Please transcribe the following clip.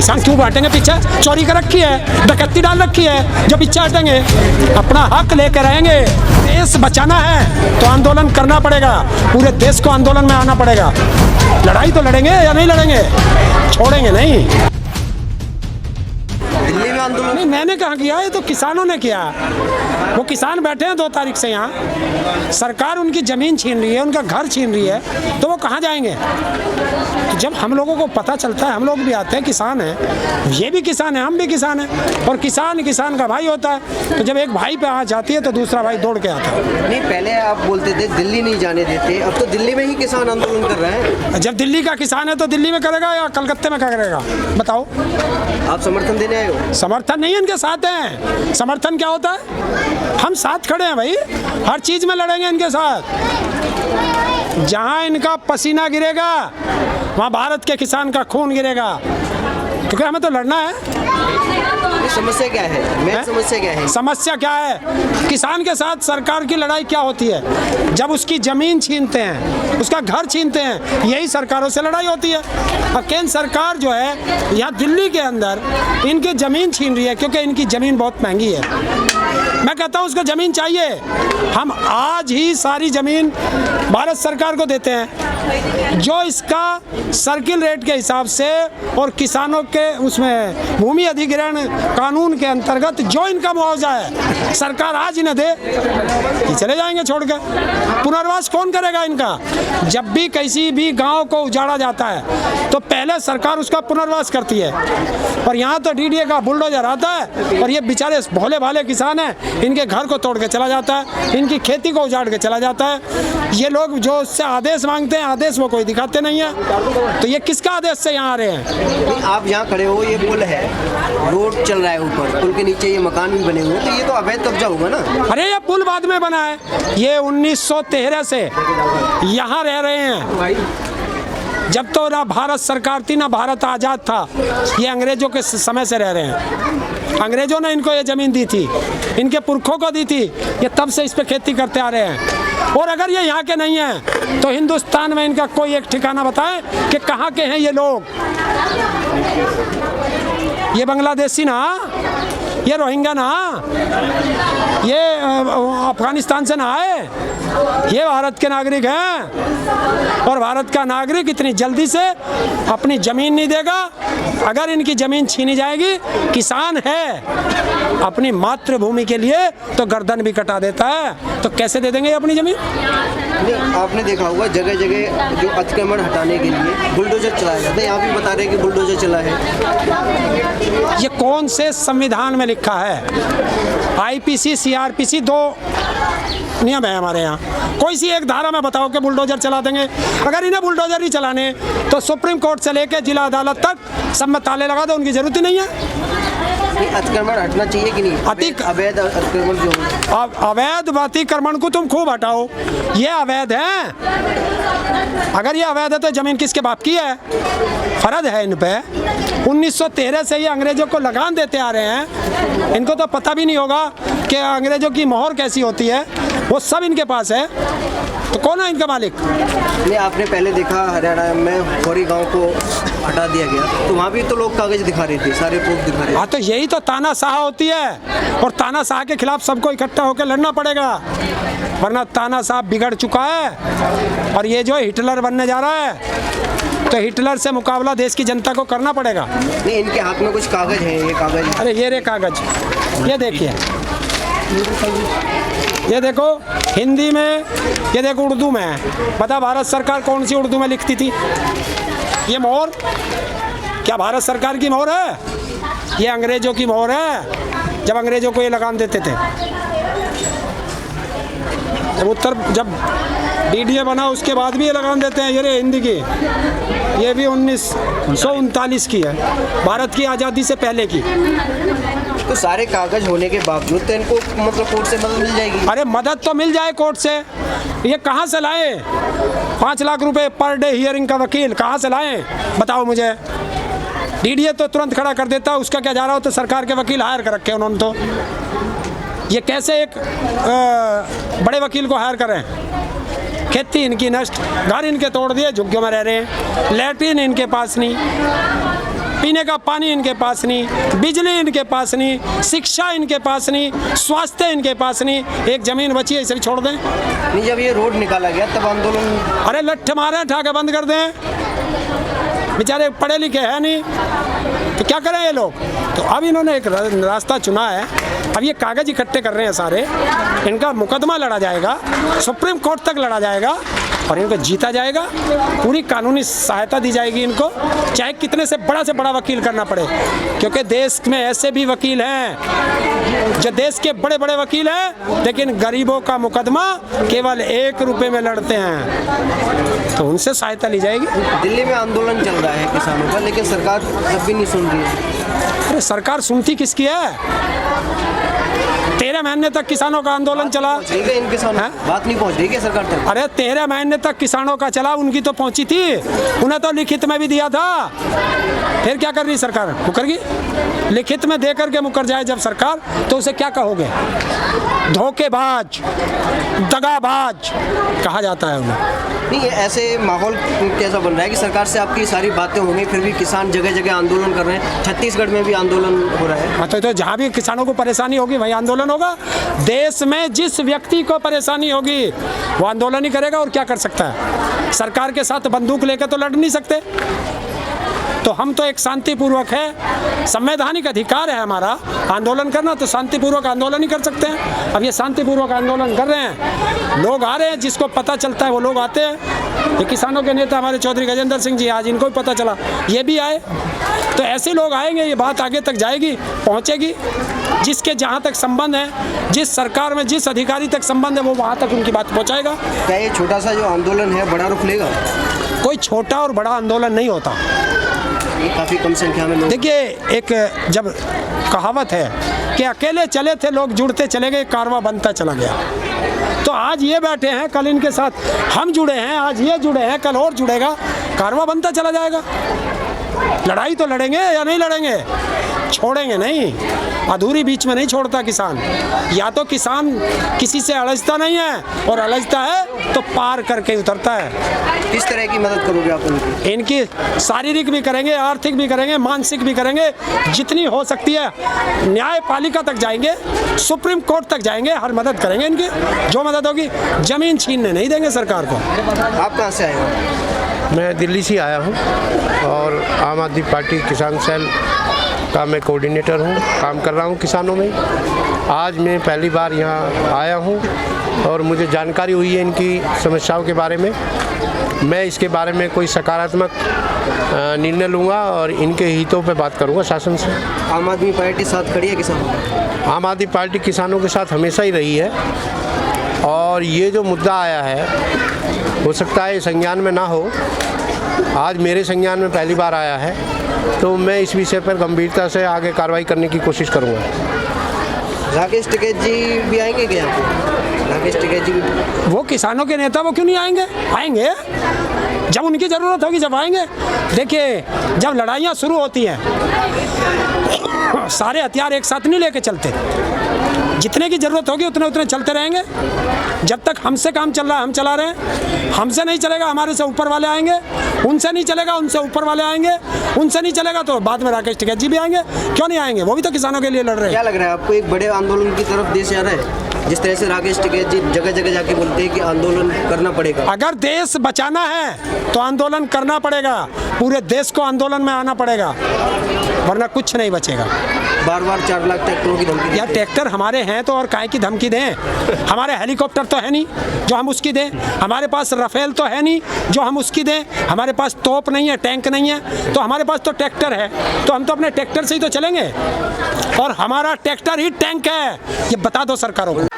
किसान क्यों बांटेंगे पीछे? चोरी कर रखी है, डकैती डाल रखी है, जो पीछे हटेंगे अपना हक लेकर रहेंगे। देश बचाना है तो आंदोलन करना पड़ेगा, पूरे देश को आंदोलन में आना पड़ेगा। लड़ाई तो लड़ेंगे या नहीं लड़ेंगे, छोड़ेंगे नहीं। दिल्ली में आंदोलन नहीं, मैंने कहा किया, ये तो किसानों ने किया। वो किसान बैठे हैं 2 तारीख से यहाँ, सरकार उनकी ज़मीन छीन रही है, उनका घर छीन रही है, तो वो कहाँ जाएंगे? तो जब हम लोगों को पता चलता है, हम लोग भी आते हैं, किसान हैं, ये भी किसान है, हम भी किसान हैं, और किसान किसान का भाई होता है। तो जब एक भाई पे आँच आती है तो दूसरा भाई दौड़ के आता है। नहीं, पहले आप बोलते थे दिल्ली नहीं जाने देते, अब तो दिल्ली में ही किसान आंदोलन कर रहे हैं। जब दिल्ली का किसान है तो दिल्ली में करेगा या कलकत्ते में करेगा, बताओ? आप समर्थन देने आए हो? समर्थन नहीं, इनके साथ हैं। समर्थन क्या होता है? हम साथ खड़े हैं भाई, हर चीज में लड़ेंगे इनके साथ। जहां इनका पसीना गिरेगा वहां भारत के किसान का खून गिरेगा, क्योंकि हमें तो लड़ना है। समस्या क्या है? मैं समस्या क्या है? समस्या क्या है? किसान के साथ सरकार की लड़ाई क्या होती है? जब उसकी जमीन छीनते हैं, उसका घर छीनते हैं, यही सरकारों से लड़ाई होती है। और केंद्र सरकार जो है यहाँ दिल्ली के अंदर इनकी जमीन छीन रही है, क्योंकि इनकी जमीन बहुत महंगी है। मैं कहता हूँ उसको जमीन चाहिए, हम आज ही सारी जमीन भारत सरकार को देते हैं, जो इसका सर्किल रेट के हिसाब से और किसानों के उसमें भूमि अधिग्रहण कानून के अंतर्गत जो इनका मुआवजा है, सरकार आज इन्हें दे, ये चले जाएंगे छोड़ के। पुनर्वास कौन करेगा इनका? जब भी किसी भी गांव को उजाड़ा जाता है तो पहले सरकार उसका पुनर्वास करती है, और यहाँ तो डीडीए का बुलडोजर आता है और ये बेचारे भोले भाले किसान हैं, इनके घर को तोड़ के चला जाता है, इनकी खेती को उजाड़ के चला जाता है। ये लोग जो उससे आदेश मांगते हैं, आदेश वो कोई दिखाते नहीं है। तो ये किसका आदेश से यहाँ आ रहे हैं? आप यहाँ खड़े हो, ये पुल है, रोड चल रहा है ऊपर, पुल के नीचे ये मकान भी बने हुए हैं, तो ये तो अवैध कब्जा होगा ना? अरे ये पुल बाद में बना है, ये 1913 से यहाँ रह रहे हैं। जब तो ना भारत सरकार थी ना भारत आज़ाद था, ये अंग्रेजों के समय से रह रहे हैं। अंग्रेजों ने इनको ये ज़मीन दी थी, इनके पुरखों को दी थी, ये तब से इस पे खेती करते आ रहे हैं। और अगर ये यहाँ के नहीं हैं तो हिंदुस्तान में इनका कोई एक ठिकाना बताएं कि कहाँ के हैं ये लोग। ये बांग्लादेशी ना, ये रोहिंग्या ना, ये अफगानिस्तान से ना आए, ये भारत के नागरिक हैं। और भारत का नागरिक इतनी जल्दी से अपनी ज़मीन नहीं देगा। अगर इनकी ज़मीन छीनी जाएगी, किसान है अपनी मातृभूमि के लिए तो गर्दन भी कटा देता है, तो कैसे दे देंगे अपनी ज़मीन? नहीं, आपने देखा होगा जगह जगह जो अतिक्रमण हटाने के लिए बुलडोजर चलाया जाता है, यहाँ भी बता रहे हैं कि बुलडोजर चला है। ये कौन से संविधान में लिखा है? आईपीसी, सीआरपीसी 2 नियम है हमारे यहाँ, कोई सी एक धारा में बताओ कि बुलडोजर चला देंगे। अगर इन्हें बुलडोजर ही चलाने तो सुप्रीम कोर्ट से लेकर जिला अदालत तक सब में ताले लगा दो, उनकी जरूरत ही नहीं है। अतिक्रमण हटना चाहिए कि नहीं? अवैध अतिक्रमण जो अवैध अतिक्रमण को तुम खूब हटाओ, ये अवैध है। अगर ये अवैध है तो जमीन किसके बाप की है? फर्ज है इन पे। 1913 से ये अंग्रेजों को लगान देते आ रहे हैं, इनको तो पता भी नहीं होगा कि अंग्रेजों की मोहर कैसी होती है, वो सब इनके पास है। तो कौन है इनका मालिक? नहीं, आपने पहले देखा हरियाणा में खौरी गांव को हटा दिया गया, तो वहाँ भी तो लोग कागज दिखा रहे थे, सारे प्रूफ दिखा रहे थे। हाँ, तो यही तो तानाशाह होती है, और तानाशाह के खिलाफ सबको इकट्ठा होकर लड़ना पड़ेगा, वरना तानाशाह बिगड़ चुका है। और ये जो हिटलर बनने जा रहा है, तो हिटलर से मुकाबला देश की जनता को करना पड़ेगा। नहीं, इनके हाथ में कुछ कागज है, ये कागज। अरे ये रे कागज, ये देखिए, ये देखो हिंदी में, ये देखो उर्दू में है। बता भारत सरकार कौन सी उर्दू में लिखती थी? ये मोहर क्या भारत सरकार की मोहर है? ये अंग्रेजों की मोहर है, जब अंग्रेजों को ये लगान देते थे। जब डीडीए बना उसके बाद भी ये लगान देते हैं। ये रे हिंदी की, ये भी 1939 की है, भारत की आज़ादी से पहले की। तो सारे कागज होने के बावजूद तो इनको मतलब कोर्ट से मदद मिल जाएगी? अरे मदद तो मिल जाए कोर्ट से, ये कहाँ से लाए? 5 लाख रुपए पर डे हियरिंग का वकील कहाँ से लाए, बताओ मुझे। डीडीए तो तुरंत खड़ा कर देता, उसका क्या जा रहा हो, तो सरकार के वकील हायर कर रखे उन्होंने। तो ये कैसे एक बड़े वकील को हायर करें? खेती इनकी नष्ट, घर इनके तोड़ दिए, झुग्गियों में रह रहे हैं, लैट्रिन इनके पास नहीं, पीने का पानी इनके पास नहीं, बिजली इनके पास नहीं, शिक्षा इनके पास नहीं, स्वास्थ्य इनके पास नहीं। एक ज़मीन बची है, इसे भी छोड़ दें। नहीं, जब ये रोड निकाला गया तब आंदोलन, अरे लठ मारे, ठाके बंद कर दें। बेचारे पढ़े लिखे हैं नहीं तो क्या करें ये लोग। तो अब इन्होंने एक रास्ता चुना है। अब ये कागज इकट्ठे कर रहे हैं सारे, इनका मुकदमा लड़ा जाएगा, सुप्रीम कोर्ट तक लड़ा जाएगा और इनको जीता जाएगा। पूरी कानूनी सहायता दी जाएगी इनको, चाहे कितने से बड़ा वकील करना पड़े, क्योंकि देश में ऐसे भी वकील हैं जो देश के बड़े बड़े वकील हैं लेकिन गरीबों का मुकदमा केवल 1 रुपए में लड़ते हैं, तो उनसे सहायता ली जाएगी। दिल्ली में आंदोलन चल रहा है किसानों का, लेकिन सरकार तब भी नहीं सुन रही है। अरे सरकार सुनती किसकी है? 13 महीने तक किसानों का आंदोलन चला। इन किसानों बात नहीं पहुंच रही है सरकार तक। अरे 13 महीने तक किसानों का चला, उनकी तो पहुंची थी, उन्हें तो लिखित में भी दिया था। फिर क्या कर रही सरकार? मुकर गई। लिखित में दे करके मुकर जाए जब सरकार, तो उसे क्या कहोगे? धोखेबाज, दगाबाज कहा जाता है उन्हें। नहीं, ऐसे माहौल कैसा बन रहा है कि सरकार से आपकी सारी बातें हो गई, फिर भी किसान जगह जगह आंदोलन कर रहे हैं। छत्तीसगढ़ में भी आंदोलन हो रहा है। तो जहाँ भी किसानों को परेशानी होगी वहीं आंदोलन होगा। देश में जिस व्यक्ति को परेशानी होगी वो आंदोलन ही करेगा, और क्या कर सकता है? सरकार के साथ बंदूक लेकर तो लड़ नहीं सकते। तो हम तो एक शांतिपूर्वक है, संवैधानिक अधिकार है हमारा आंदोलन करना, तो शांतिपूर्वक आंदोलन ही कर सकते हैं। अब ये शांतिपूर्वक आंदोलन कर रहे हैं, लोग आ रहे हैं, जिसको पता चलता है वो लोग आते हैं। ये किसानों के नेता हमारे चौधरी गजेंद्र सिंह जी, आज इनको भी पता चला, ये भी आए। तो ऐसे लोग आएंगे, ये बात आगे तक जाएगी, पहुँचेगी। जिसके जहाँ तक संबंध है, जिस सरकार में जिस अधिकारी तक संबंध है, वो वहाँ तक उनकी बात पहुँचाएगा। क्या ये छोटा सा जो आंदोलन है बड़ा रुख लेगा? कोई छोटा और बड़ा आंदोलन नहीं होता। काफ़ी कम संख्या में लोग। देखिए, एक जब कहावत है कि अकेले चले थे लोग, जुड़ते चले गए, कारवां बनता चला गया। तो आज ये बैठे हैं, कल इनके साथ हम जुड़े हैं, आज ये जुड़े हैं, कल और जुड़ेगा, कारवां बनता चला जाएगा। लड़ाई तो लड़ेंगे या नहीं लड़ेंगे? छोड़ेंगे नहीं, अधूरी बीच में नहीं छोड़ता किसान। या तो किसान किसी से अड़जता नहीं है, और अड़जता है तो पार करके उतरता है। किस तरह की मदद करोगे आप उनकी? इनकी शारीरिक भी करेंगे, आर्थिक भी करेंगे, मानसिक भी करेंगे, जितनी हो सकती है। न्यायपालिका तक जाएंगे, सुप्रीम कोर्ट तक जाएंगे, हर मदद करेंगे इनकी, जो मदद होगी। जमीन छीनने नहीं देंगे सरकार को। आप कहाँ से आए हो? मैं दिल्ली से आया हूँ और आम आदमी पार्टी किसान सेल का मैं कोऑर्डिनेटर हूँ, काम कर रहा हूँ किसानों में। आज मैं पहली बार यहाँ आया हूँ और मुझे जानकारी हुई है इनकी समस्याओं के बारे में। मैं इसके बारे में कोई सकारात्मक निर्णय लूँगा और इनके हितों पे बात करूँगा शासन से। आम आदमी पार्टी साथ खड़ी है किसानों का? आम आदमी पार्टी किसानों के साथ हमेशा ही रही है, और ये जो मुद्दा आया है हो सकता है संज्ञान में ना हो, आज मेरे संज्ञान में पहली बार आया है, तो मैं इस विषय पर गंभीरता से आगे कार्रवाई करने की कोशिश करूँगा। राकेश टिकैत जी भी आएंगे क्या? राकेश टिकैत जी भी? वो किसानों के नेता, वो क्यों नहीं आएंगे? आएंगे जब उनकी ज़रूरत होगी, जब आएंगे। देखिए, जब लड़ाइयाँ शुरू होती हैं सारे हथियार एक साथ नहीं लेके चलते, जितने की ज़रूरत होगी उतने उतने चलते रहेंगे। जब तक हमसे काम चल रहा है हम चला रहे हैं, हमसे नहीं चलेगा हमारे से ऊपर वाले आएंगे, उनसे नहीं चलेगा उनसे ऊपर वाले आएंगे, उनसे नहीं चलेगा तो बाद में राकेश टिकैत जी भी आएंगे। क्यों नहीं आएंगे? वो भी तो किसानों के लिए लड़ रहे हैं। क्या लग रहा है आपको, एक बड़े आंदोलन की तरफ देश जा रहा है? जिस तरह से राकेश टिकैत जी जगह जगह जाके बोलते हैं कि आंदोलन करना पड़ेगा। अगर देश बचाना है तो आंदोलन करना पड़ेगा, पूरे देश को आंदोलन में आना पड़ेगा, वरना कुछ नहीं बचेगा। बार बार 4 लाख ट्रैक्टरों की धमकी। यार ट्रैक्टर हमारे हैं तो और काहे की धमकी दें? हमारे हेलीकॉप्टर तो है नहीं जो हम उसकी दें, हमारे पास राफेल तो है नहीं जो हम उसकी दें, हमारे पास तोप नहीं है, टैंक नहीं है, तो हमारे पास तो ट्रैक्टर है, तो हम तो अपने ट्रैक्टर से ही तो चलेंगे, और हमारा ट्रैक्टर ही टैंक है। ये बता दो सरकारों को।